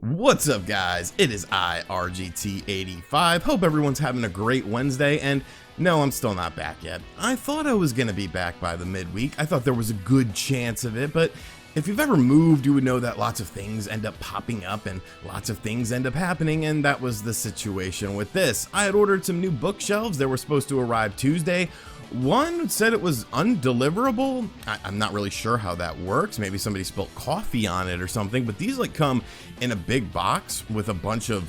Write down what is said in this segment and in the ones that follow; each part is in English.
What's up, guys? It is I, RGT85. Hope everyone's having a great Wednesday, and no, I'm still not back yet. I thought I was gonna be back by the midweek. I thought there was a good chance of it, but if you've ever moved, you would know that lots of things end up popping up and lots of things end up happening, and that was the situation with this. I had ordered some new bookshelves. They were supposed to arrive Tuesday. One said it was undeliverable. I'm not really sure how that works. Maybe somebody spilled coffee on it or something, but these come in a big box with a bunch of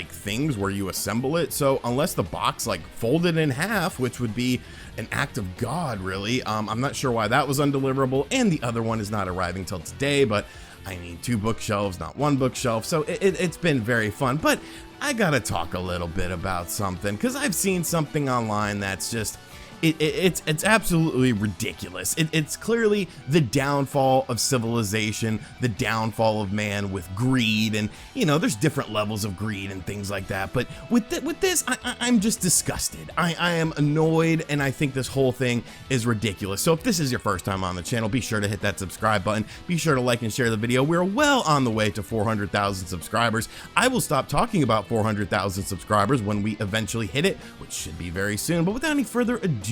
things where you assemble it. So unless the box folded in half, which would be an act of God, really, I'm not sure why that was undeliverable. And the other one is not arriving till today, but I need two bookshelves, not one bookshelf. So it's been very fun, but I gotta talk a little bit about something because I've seen something online that's just it's absolutely ridiculous. It's clearly the downfall of civilization, the downfall of man with greed, and there's different levels of greed and things like that. But with this, I'm just disgusted. I am annoyed, and I think this whole thing is ridiculous. So if this is your first time on the channel, be sure to hit that subscribe button. Be sure to like and share the video. We're well on the way to 400,000 subscribers. I will stop talking about 400,000 subscribers when we eventually hit it, which should be very soon. But without any further ado,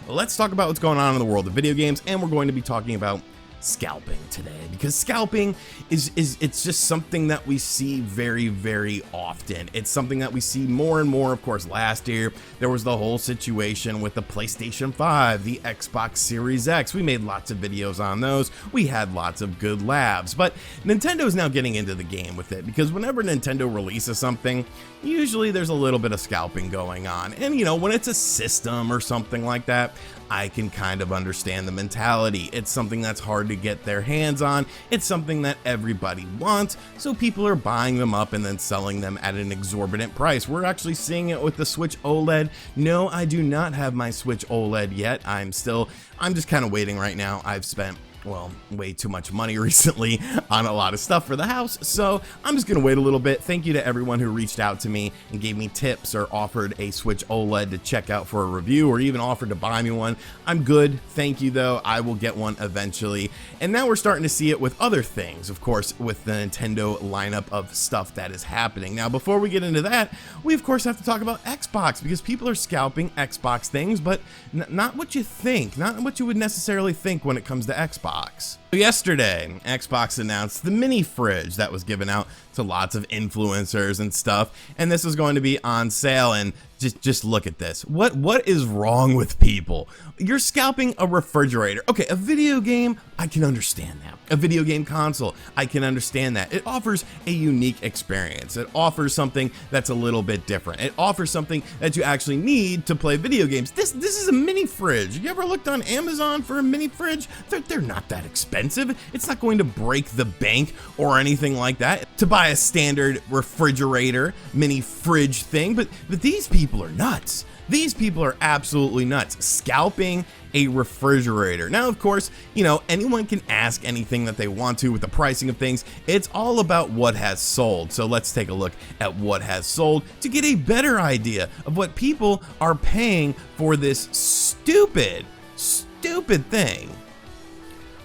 let's talk about what's going on in the world of video games, and we're going to be talking about scalping today, because scalping is it's just something that we see very often. It's something that we see more and more. Of course, last year there was the whole situation with the PlayStation 5, the Xbox Series X. We made lots of videos on those. We had lots of good laughs, but Nintendo is now getting into the game with it, because whenever Nintendo releases something, usually there's a little bit of scalping going on. And when it's a system or something like that, I can kind of understand the mentality. It's something that's hard to get their hands on. It's something that everybody wants, so people are buying them up and then selling them at an exorbitant price. We're actually seeing it with the Switch OLED. No, I do not have my Switch OLED yet. I'm just kind of waiting right now. I've spent way too much money recently on a lot of stuff for the house, so I'm just gonna wait a little bit. Thank you to everyone who reached out to me and gave me tips or offered a Switch OLED to check out for a review, or even offered to buy me one. I'm good, thank you though. I will get one eventually. And now we're starting to see it with other things, of course, with the Nintendo lineup of stuff that is happening. Now, before we get into that, we of course have to talk about Xbox, because people are scalping Xbox things, but not what you think, not what you would necessarily think when it comes to Xbox. Yesterday, Xbox announced the mini fridge that was given out to lots of influencers and stuff, and this was going to be on sale. And just look at this. What is wrong with people? You're scalping a refrigerator. Okay, a video game, I can understand that. A video game console, I can understand that. It offers a unique experience. It offers something that's a little bit different. It offers something that you actually need to play video games. This is a mini fridge. You ever looked on Amazon for a mini fridge? They're not that expensive. It's not going to break the bank or anything like that to buy a standard refrigerator mini fridge thing. But these people are nuts. These people are absolutely nuts, scalping a refrigerator. Now, of course, anyone can ask anything that they want to with the pricing of things. It's all about what has sold. So let's take a look at what has sold to get a better idea of what people are paying for this stupid thing.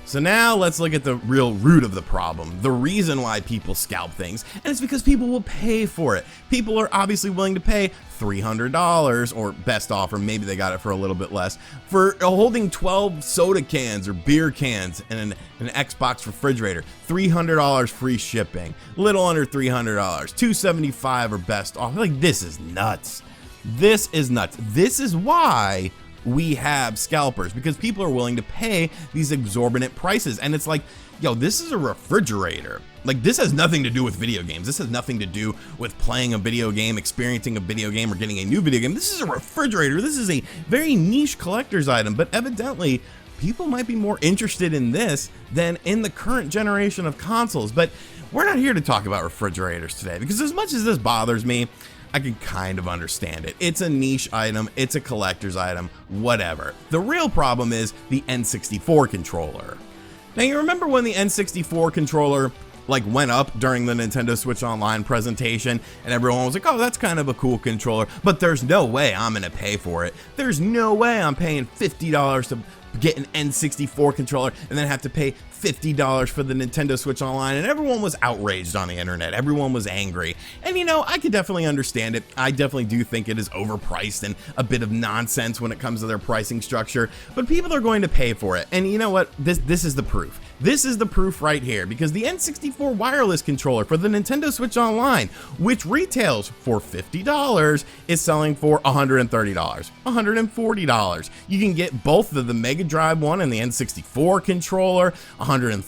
So now let's look at the real root of the problem, the reason why people scalp things, and it's because people will pay for it. People are obviously willing to pay $300, or best offer, maybe they got it for a little bit less, for holding 12 soda cans or beer cans in an Xbox refrigerator. $300 free shipping, little under $300, $275 or best offer. This is nuts. This is nuts. This is why we have scalpers, because people are willing to pay these exorbitant prices. And it's this is a refrigerator. This has nothing to do with video games. This has nothing to do with playing a video game, experiencing a video game, or getting a new video game. This is a refrigerator. This is a very niche collector's item, but evidently people might be more interested in this than in the current generation of consoles. But we're not here to talk about refrigerators today, because as much as this bothers me, I can kind of understand it. It's a niche item, it's a collector's item, whatever. The real problem is the N64 controller. Now, you remember when the N64 controller went up during the Nintendo Switch Online presentation, and everyone was like, oh, that's kind of a cool controller, but there's no way I'm gonna pay for it. There's no way I'm paying $50 get an N64 controller and then have to pay $50 for the Nintendo Switch Online, and everyone was outraged on the internet. Everyone was angry. And you know, I could definitely understand it. I definitely do think it is overpriced and a bit of nonsense when it comes to their pricing structure, but people are going to pay for it. And you know what? This is the proof. This is the proof right here, because the N64 wireless controller for the Nintendo Switch Online, which retails for $50, is selling for $130, $140. You can get both of the Mega Drive one and the N64 controller, $130,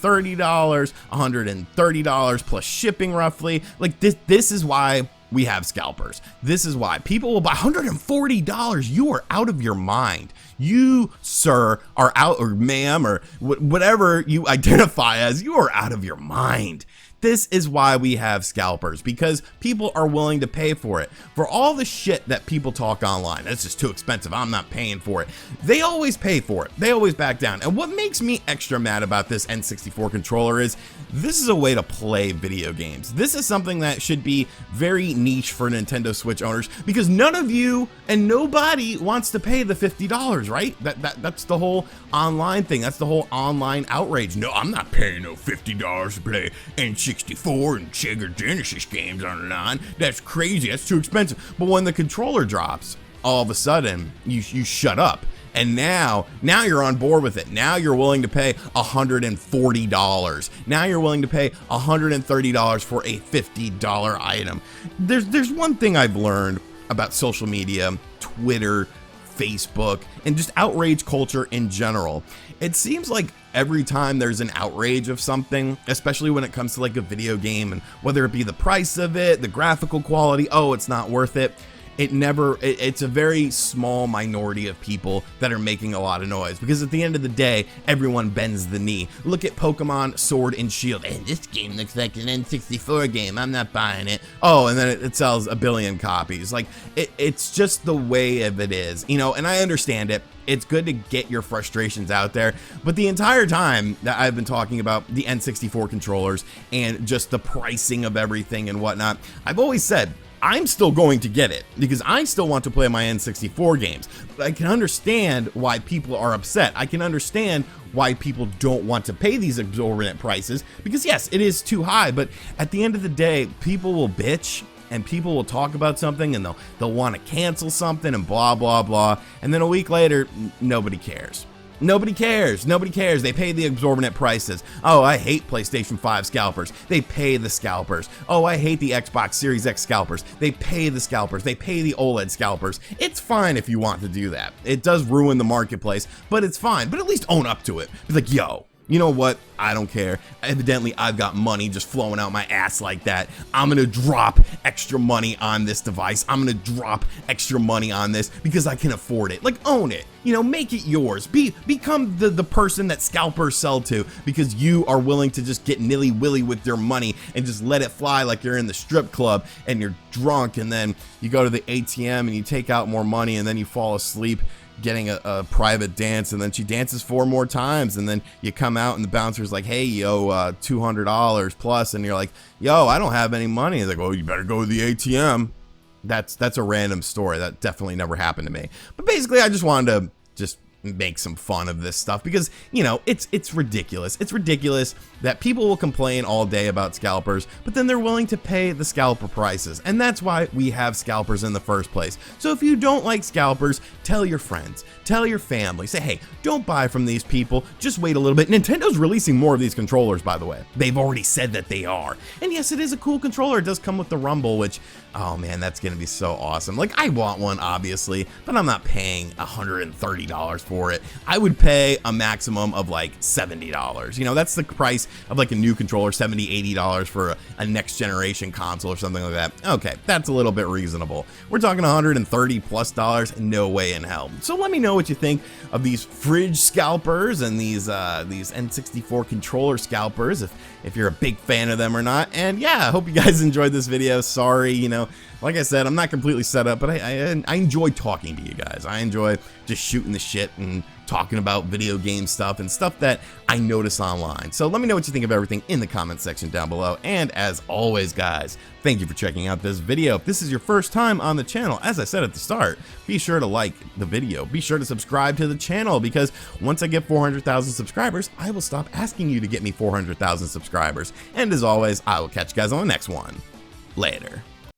$130 plus shipping roughly. Like this is why we have scalpers. This is why people will buy $140. You are out of your mind. You, sir, are out, or ma'am, or whatever you identify as, you are out of your mind. This is why we have scalpers, because people are willing to pay for it. For all the shit that people talk online, it's just too expensive, I'm not paying for it. They always pay for it. They always back down. And what makes me extra mad about this N64 controller is this is a way to play video games. This is something that should be very niche for Nintendo Switch owners, because none of you and nobody wants to pay the $50, right? That's the whole online thing. That's the whole online outrage. No, I'm not paying no $50 to play N64 and Sega Genesis games online. That's crazy. That's too expensive. But when the controller drops, all of a sudden you shut up. And now you're on board with it. Now you're willing to pay $140. Now you're willing to pay $130 for a $50 item. There's one thing I've learned about social media, Twitter, Facebook, and just outrage culture in general. It seems like every time there's an outrage of something, especially when it comes to like a video game, and whether it be the price of it, the graphical quality, oh, it's not worth it. It's a very small minority of people that are making a lot of noise, because at the end of the day, everyone bends the knee. Look at Pokemon Sword and Shield. Hey, this game looks like an N64 game. I'm not buying it. Oh, and then it sells 1 billion copies. Like, it's just the way of it is, you know, and I understand it. It's good to get your frustrations out there, but the entire time that I've been talking about the N64 controllers and just the pricing of everything and whatnot, I've always said, I'm still going to get it because I still want to play my N64 games. But I can understand why people are upset. I can understand why people don't want to pay these exorbitant prices, because yes, it is too high, but at the end of the day, people will bitch and people will talk about something and they'll want to cancel something and blah, blah, blah. And then a week later, nobody cares. Nobody cares. Nobody cares. They pay the exorbitant prices. Oh, I hate PlayStation 5 scalpers. They pay the scalpers. Oh, I hate the Xbox Series X scalpers. They pay the scalpers. They pay the OLED scalpers. It's fine if you want to do that. It does ruin the marketplace, but it's fine. But at least own up to it. Be like, yo, you know what? I don't care. Evidently, I've got money just flowing out my ass like that. I'm going to drop extra money on this device. I'm going to drop extra money on this because I can afford it. Like, own it. You know, make it yours. Become the person that scalpers sell to, because you are willing to just get nilly-willy with your money and just let it fly like you're in the strip club and you're drunk, and then you go to the ATM and you take out more money and then you fall asleep getting a private dance, and then she dances 4 more times, and then you come out and the bouncer's like, hey, yo, $200 plus, and you're like, yo, I don't have any money. He's like, oh, you better go to the ATM. That's a random story. That definitely never happened to me. But basically, I just wanted to just make some fun of this stuff, because, you know, it's ridiculous. It's ridiculous that people will complain all day about scalpers, but then they're willing to pay the scalper prices, and that's why we have scalpers in the first place. So if you don't like scalpers, tell your friends, tell your family, say, hey, don't buy from these people, just wait a little bit. Nintendo's releasing more of these controllers, by the way. They've already said that they are, and yes, it is a cool controller. It does come with the Rumble, which, oh man, that's gonna be so awesome. Like, I want one, obviously, but I'm not paying $130 for it. I would pay a maximum of like $70. You know, that's the price of like a new controller, $70, $80 for a next generation console or something like that. Okay, that's a little bit reasonable. We're talking $130 plus, no way in hell. So let me know what you think of these fridge scalpers and these N64 controller scalpers, if you're a big fan of them or not. And yeah, I hope you guys enjoyed this video. Sorry, you know, like I said, I'm not completely set up, but I enjoy talking to you guys. I enjoy just shooting the shit and talking about video game stuff and stuff that I notice online. So let me know what you think of everything in the comment section down below. And as always, guys, thank you for checking out this video. If this is your first time on the channel, as I said at the start, be sure to like the video. Be sure to subscribe to the channel, because once I get 400,000 subscribers, I will stop asking you to get me 400,000 subscribers. And as always, I will catch you guys on the next one. Later.